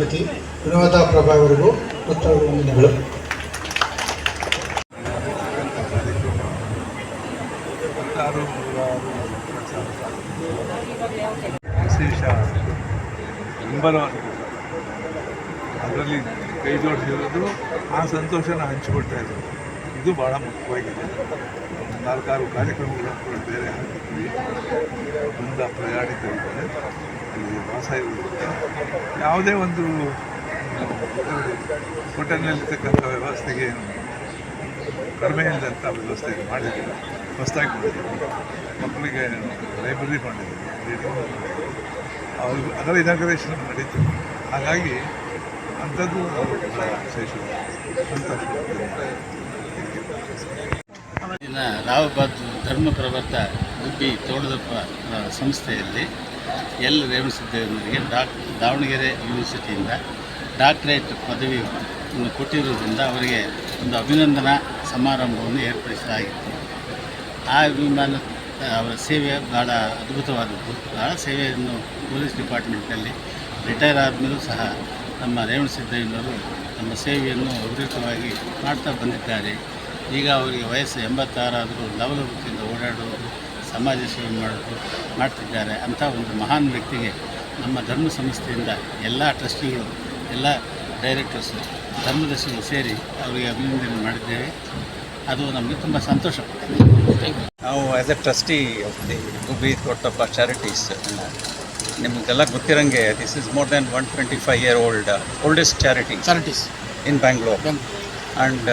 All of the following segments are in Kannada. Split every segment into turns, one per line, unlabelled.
ಶ್ರೀಮತಿ ವಿನೋದ ಪ್ರಭಾ ಅವರಿಗೂ ವಂದನೆಗಳು.
ವಿಶೇಷ ಬೆಂಬಲವನ್ನು ಅದರಲ್ಲಿ ಕೈ ಜೋಡಿಸಿರೋದು ಆ ಸಂತೋಷನ ಹಂಚಿಕೊಳ್ತಾ ಇದ್ರು. ಇದು ಭಾಳ ಮುಖ್ಯವಾಗಿದೆ. 4-6 ಕಾರ್ಯಕ್ರಮಗಳನ್ನು ಕೂಡ ಬೇರೆ ಹಾಕಿದ್ವಿ. ಬಂದ ಪ್ರಯಾಣಿಕರಿದ್ದಾರೆ, ಅಲ್ಲಿ ವಾಸ ಇರುವುದಿಲ್ಲ. ಯಾವುದೇ ಒಂದು ಹೋಟೆಲ್ನಲ್ಲಿರ್ತಕ್ಕಂಥ ವ್ಯವಸ್ಥೆಗೆ ಕಡಿಮೆ ಇಲ್ಲದಂಥ ವ್ಯವಸ್ಥೆ ಮಾಡಿದ್ದೀವಿ. ಹೊಸದಾಗಿ ಮಾಡಿದ್ದೀವಿ. ಮಕ್ಕಳಿಗೆ ಲೈಬ್ರರಿ ಮಾಡಿದ್ದೀವಿ, ರೀಡಿಂಗ್ ಅವ್ರಿಗೆ ಅದರ ಇನಾಗ್ರೇಷನ್ ನಡೀತು. ಹಾಗಾಗಿ ಅಂಥದ್ದು ವಿಶೇಷ ಸಂತೋಷ.
ರಾವ್ ಬಹದ್ದೂರ್ ಧರ್ಮ ಪ್ರವರ್ತ ಗುಬ್ಬಿ ತೋಳದಪ್ಪ ಸಂಸ್ಥೆಯಲ್ಲಿ ಎಲ್ ರೇವಣಸಿದ್ದೇವರಿಗೆ ದಾವಣಗೆರೆ ಯೂನಿವರ್ಸಿಟಿಯಿಂದ ಡಾಕ್ಟರೇಟ್ ಪದವಿಯನ್ನು ಕೊಟ್ಟಿರುವುದರಿಂದ ಅವರಿಗೆ ಒಂದು ಅಭಿನಂದನಾ ಸಮಾರಂಭವನ್ನು ಏರ್ಪಡಿಸಲಾಗಿತ್ತು. ಆ ಅವರ ಸೇವೆ ಭಾಳ ಅದ್ಭುತವಾದದ್ದು. ಭಾಳ ಸೇವೆಯನ್ನು ಪೊಲೀಸ್ ಡಿಪಾರ್ಟ್ಮೆಂಟ್ನಲ್ಲಿ ರಿಟೈರ್ ಆದಮೇಲೂ ಸಹ ನಮ್ಮ ರೇವಣಸಿದ್ದೇವರು ನಮ್ಮ ಸೇವೆಯನ್ನು ಅವಿರತವಾಗಿ ಮಾಡ್ತಾ ಬಂದಿದ್ದಾರೆ. ಈಗ ಅವರಿಗೆ ವಯಸ್ಸು 86 ಆದರೂ ಲವಲವಿಕೆಯಿಂದ ಓಡಾಡುವುದು, ಸಮಾಜ ಸೇವೆ ಮಾಡ್ತಿದ್ದಾರೆ. ಅಂಥ ಒಂದು ಮಹಾನ್ ವ್ಯಕ್ತಿಗೆ ನಮ್ಮ ಧರ್ಮ ಸಂಸ್ಥೆಯಿಂದ ಎಲ್ಲ ಟ್ರಸ್ಟಿಗಳು, ಎಲ್ಲ ಡೈರೆಕ್ಟರ್ಸು, ಧರ್ಮದರ್ಶಿಗಳು ಸೇರಿ ಅವರಿಗೆ ಅಭಿನಂದನೆ ಮಾಡಿದ್ದೇವೆ. ಅದು ನಮಗೆ ತುಂಬ ಸಂತೋಷ.
ನಾವು as a trustee of the Gubbi Thotappa charities, ನಿಮಗೆಲ್ಲ ಗೊತ್ತಿರೋಂಗೆ this is more than 125-year oldest charities in Bangalore. And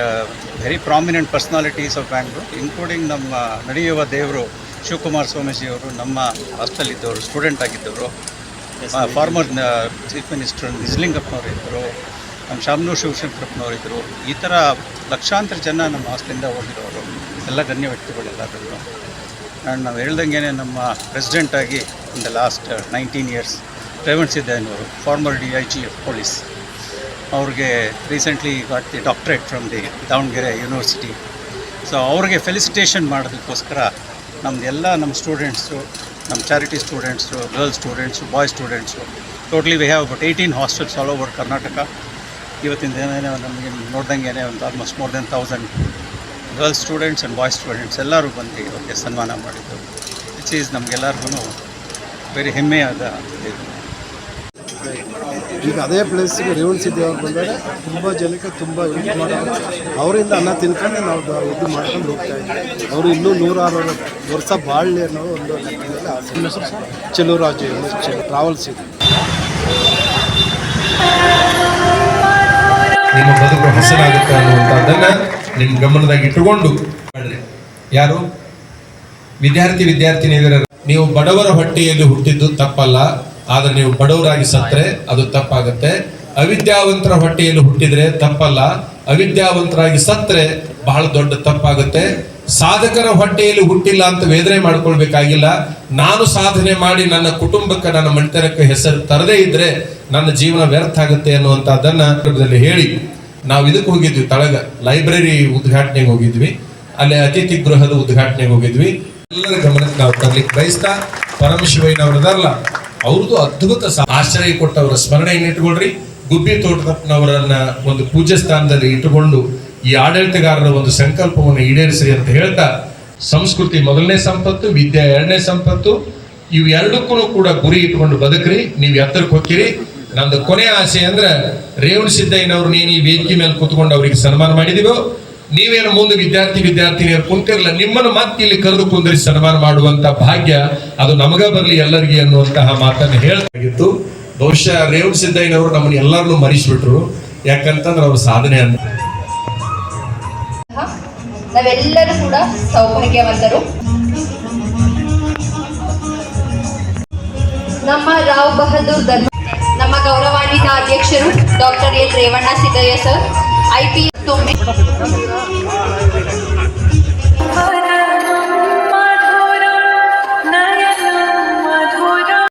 very prominent personalities of Bangalore, including ನಮ್ಮ ನಡೆಯುವ ದೇವರು ಶಿವಕುಮಾರ್ ಸ್ವಾಮೀಜಿ ಅವರು ನಮ್ಮ ಹಾಸ್ಟೆಲಿದ್ದವರು, ಸ್ಟೂಡೆಂಟ್ ಆಗಿದ್ದವರು, ಫಾರ್ಮರ್ ಚೀಫ್ ಮಿನಿಸ್ಟರ್ ನಿಜಲಿಂಗಪ್ಪನವರು ಇದ್ದರು, ನಮ್ಮ ಶಾಮನೂರು ಶಿವಶಂಕರಪ್ಪನವರು ಇದ್ದರು. ಈ ಥರ ಲಕ್ಷಾಂತರ ಜನ ನಮ್ಮ ಹಾಸ್ಟೆಲಿಂದ ಹೋಗಿರೋರು, ಎಲ್ಲ ಗಣ್ಯ ವ್ಯಕ್ತಿಗಳೆಲ್ಲರೂ. ಆ್ಯಂಡ್ ನಾವು ಹೇಳ್ದಂಗೆ ನಮ್ಮ ಪ್ರೆಸಿಡೆಂಟಾಗಿ ಇನ್ ದ ಲಾಸ್ಟ್ 19 years ರೇವಣಸಿದ್ದೇವರು, ಫಾರ್ಮರ್ DIG of police, ಅವ್ರಿಗೆ recently got the doctorate from the Davanagere university. So ಅವ್ರಿಗೆ ಫೆಲಿಸಿಟೇಷನ್ ಮಾಡೋದಕ್ಕೋಸ್ಕರ ನಮ್ಮ ಸ್ಟೂಡೆಂಟ್ಸು, ನಮ್ಮ charity students, girls students, boys students, totally we have about 18 hostels all over Karnataka. ಇವತ್ತಿನ ದಿನ ನಮಗೆ ನೋಡ್ದಂಗೆ ಒಂದು almost more than 1000 girls students and boys students ಎಲ್ಲರೂ ಬಂದು ಅವ್ರಿಗೆ ಸನ್ಮಾನ ಮಾಡಿದ್ದು. ವಿಚ್ ಈಸ್ ನಮಗೆಲ್ಲರಿಗೂ ವೆರಿ ಹೆಮ್ಮೆಯಾದ ಇದು.
ಈಗ ಅದೇ ಪ್ಲೇಸಿಗೆ ರೇವಣಸಿದ್ದೇವರು ಬಂದಾಗ ತುಂಬ ಜನಕ್ಕೆ ತುಂಬ ಯೂಸ್ ಮಾಡೋದು, ಅವರಿಂದ ಅನ್ನ ತಿನ್ಕೊಂಡು ನಾವು ಇದು ಮಾಡ್ಕೊಂಡು ಹೋಗ್ತಾ ಇದ್ದೀವಿ. ಅವರು ಇನ್ನೂ 106 ವರ್ಷ ಬಾಳಲಿ ಅನ್ನೋ ಒಂದು ಲೆಕ್ಕದಲ್ಲಿ ಆಸೆ. ಚೆಲುವರಾಜು ಟ್ರಾವೆಲ್ಸ್ ಇದೆ.
ನಿಮ್ಮ ಬದುಕು ಹಸನಾಗುತ್ತೆ ಅನ್ನುವಂಥದ್ದನ್ನು ನಿಮ್ಮ ಗಮನದಾಗ ಇಟ್ಟುಕೊಂಡು ಯಾರು ವಿದ್ಯಾರ್ಥಿನಿಯರ ನೀವು ಬಡವರ ಹೊಟ್ಟೆಯಲ್ಲಿ ಹುಟ್ಟಿದ್ದು ತಪ್ಪಲ್ಲ, ಆದ್ರೆ ನೀವು ಬಡವರಾಗಿ ಸತ್ತರೆ ಅದು ತಪ್ಪಾಗುತ್ತೆ. ಅವಿದ್ಯಾವಂತರ ಹೊಟ್ಟೆಯಲ್ಲಿ ಹುಟ್ಟಿದ್ರೆ ತಪ್ಪಲ್ಲ, ಅವಿದ್ಯಾವಂತರಾಗಿ ಸತ್ತರೆ ಬಹಳ ದೊಡ್ಡ ತಪ್ಪಾಗುತ್ತೆ. ಸಾಧಕರ ಹೊಟ್ಟೆಯಲ್ಲಿ ಹುಟ್ಟಿಲ್ಲ ಅಂತ ವೇದನೆ ಮಾಡ್ಕೊಳ್ಬೇಕಾಗಿಲ್ಲ. ನಾನು ಸಾಧನೆ ಮಾಡಿ ನನ್ನ ಕುಟುಂಬಕ್ಕೆ, ನನ್ನ ಮನೆತನಕ್ಕೆ ಹೆಸರು ತರದೇ ಇದ್ರೆ ನನ್ನ ಜೀವನ ವ್ಯರ್ಥ ಆಗುತ್ತೆ ಅನ್ನುವಂಥದ್ದನ್ನ ಹೇಳಿ ನಾವು ಇದಕ್ಕೆ ಹೋಗಿದ್ವಿ. ತಳಗ ಲೈಬ್ರರಿ ಉದ್ಘಾಟನೆಗೆ ಹೋಗಿದ್ವಿ, ಅಲ್ಲಿ ಅತಿಥಿ ಗೃಹದ ಉದ್ಘಾಟನೆಗೆ ಹೋಗಿದ್ವಿ. ಎಲ್ಲರ ಗಮನಕ್ಕೆ ನಾವು ತರಲಿಕ್ಕೆ ಬಯಸ್ತಾ, ಪರಮಶಿವಯ್ಯನವರದಲ್ಲ, ಅವ್ರದ್ದು ಅದ್ಭುತ ಆಶ್ರಯ ಕೊಟ್ಟವರ ಸ್ಮರಣೆಯನ್ನು ಇಟ್ಟುಕೊಳ್ರಿ. ಗುಬ್ಬಿ ತೋಟದಪ್ಪನವರನ್ನ ಒಂದು ಪೂಜ್ಯ ಸ್ಥಾನದಲ್ಲಿ ಇಟ್ಟುಕೊಂಡು ಈ ಆಡಳಿತಗಾರರ ಒಂದು ಸಂಕಲ್ಪವನ್ನು ಈಡೇರಿಸ್ರಿ ಅಂತ ಹೇಳ್ತಾ, ಸಂಸ್ಕೃತಿ ಮೊದಲನೇ ಸಂಪತ್ತು, ವಿದ್ಯೆ ಎರಡನೇ ಸಂಪತ್ತು. ಇವು ಎರಡಕ್ಕೂ ಕೂಡ ಗುರಿ ಇಟ್ಕೊಂಡು ಬದುಕ್ರಿ. ನೀವು ಎತ್ತರಕ್ಕೆ ಹೋಗ್ತೀರಿ. ನಂದು ಕೊನೆ ಆಸೆ ಅಂದ್ರೆ ರೇವಣಸಿದ್ದಯ್ಯನವ್ರು ನೀನು ಈ ವೇದಿಕೆ ಮೇಲೆ ಕೂತ್ಕೊಂಡು ಅವರಿಗೆ ಸನ್ಮಾನ ಮಾಡಿದೀವೋ, ನೀವೇನು ಮುಂದೆ ವಿದ್ಯಾರ್ಥಿನಿಯರು ಕುಂತಿರಲ್ಲ, ನಿಮ್ಮನ್ನು ಮತ್ತೆ ಇಲ್ಲಿ ಕರೆದು ಕುಂದಿರಿಸಿ ಸನ್ಮಾನ ಮಾಡುವಂತ ಭಾಗ್ಯ ಅದು ನಮಗ ಬರಲಿ ಎಲ್ಲರಿಗೆ ಅನ್ನುವಂತಹ ಮಾತನ್ನು ಹೇಳಲಾಗಿತ್ತು. ಬಹುಶಃ ರೇವಣಸಿದ್ದಯ್ಯನವರು ನಮ್ಮನ್ನು ಎಲ್ಲರನ್ನೂ ಮರಿಸಿಬಿಟ್ರು. ಯಾಕಂತಂದ್ರೆ ಅವ್ರ ಸಾಧನೆ ಅಂತ
ನಾವೆಲ್ಲರೂ ಕೂಡ ಸೌಭಾಗ್ಯವಂತರು. ನಮ್ಮ ರಾವ್ ಬಹದ್ದೂರ್ ಧರ್ಮ, ನಮ್ಮ ಗೌರವಾನ್ವಿತ ಅಧ್ಯಕ್ಷರು doctor L Revanna Siddaiah sir, IPS